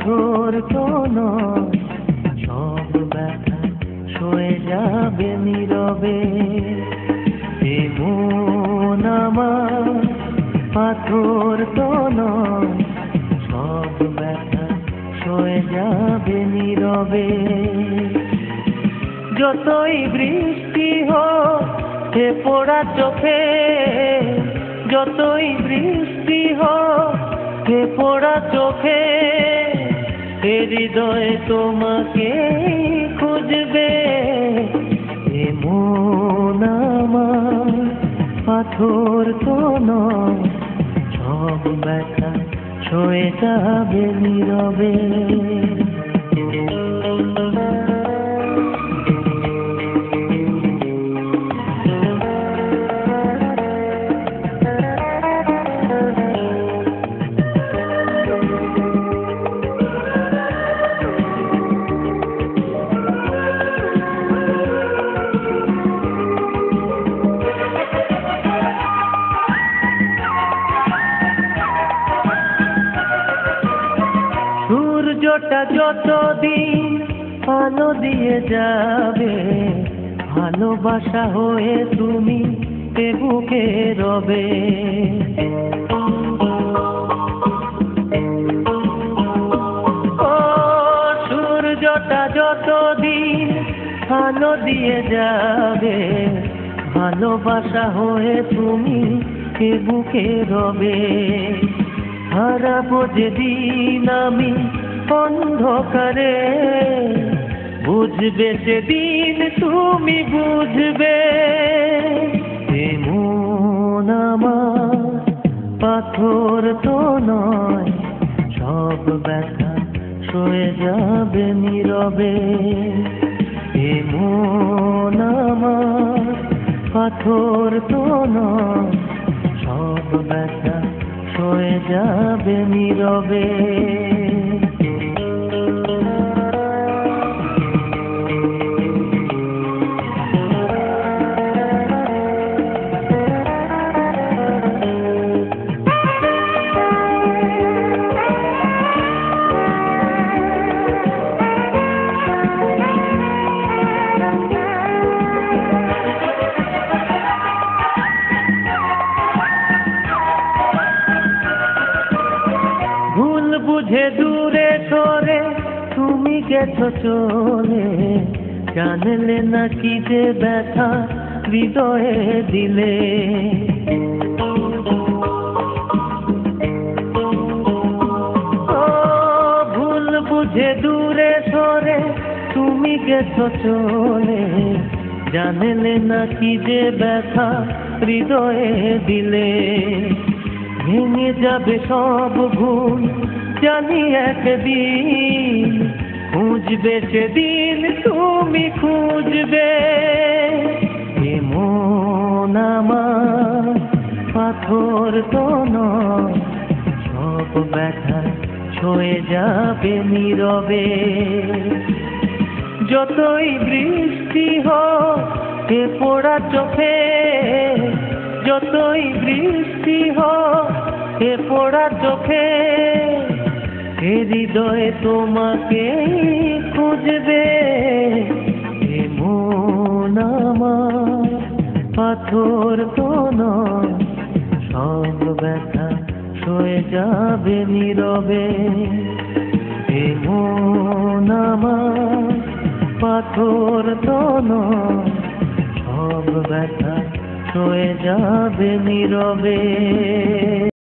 পাথর তো নয়, সব ব্যথা সয়ে যাবে নীরবে। এ মন আমার পাথর তো নয়, সব ব্যথা সয়ে যাবে নীরবে। যতই বৃষ্টি হোক হে পোড়া চোখে, যতই বৃষ্টি হোক হে পোড়া চোখে, এ হৃদয় তোমাকে খুঁজবে। এ মন আমার পাথর তো নয়, সব ব্যথা সয়ে যাবে নীরবে। সূর্যটা যতদিন আলো দিয়ে যাবে, ভালোবাসা হয়ে তুমি এ বুকে রবে। ও সূর্যটা যতদিন আলো দিয়ে যাবে, ভালোবাসা হয়ে তুমি এ বুকে রবে। হারাবো যেদিন আমি অন্ধকারে, বুঝবে সেদিন তুমি বুঝবে। এ মন আমার পাথর তো নয়, সব ব্যথা সয়ে যাবে নীরবে। এ মন আমার পাথর তো নয়, সব ব্যথা সয়ে যাবে নীরবে। বুঝে দূরে সরে তুমি গেছো চলে, জানলে না কি যে ব্যথা হৃদয়ে দিলে। ও ভুল বুঝে দূরে সরে তুমি গেছো চলে, জানলে না কি যে ব্যথা হৃদয়ে দিলে। ভেঙে যাবে সব ভুল জানি একদিন, খুঁজবে সেদিন তুমি খুঁজবে। এ মন আমার পাথর তো নয়, সব ব্যথা সয়ে যাবে নীরবে। যতই বৃষ্টি হোক এ পোড়া চোখে, যতই বৃষ্টি হোক এ পোড়া চোখে, এ হৃদয় তোমাকে খুঁজবে। এ মন আমার পাথর তো নয়, সব ব্যথা সয়ে যাবে নীরবে। এ মন আমার পাথর তো নয়, সব ব্যথা সয়ে যাবে নীরবে।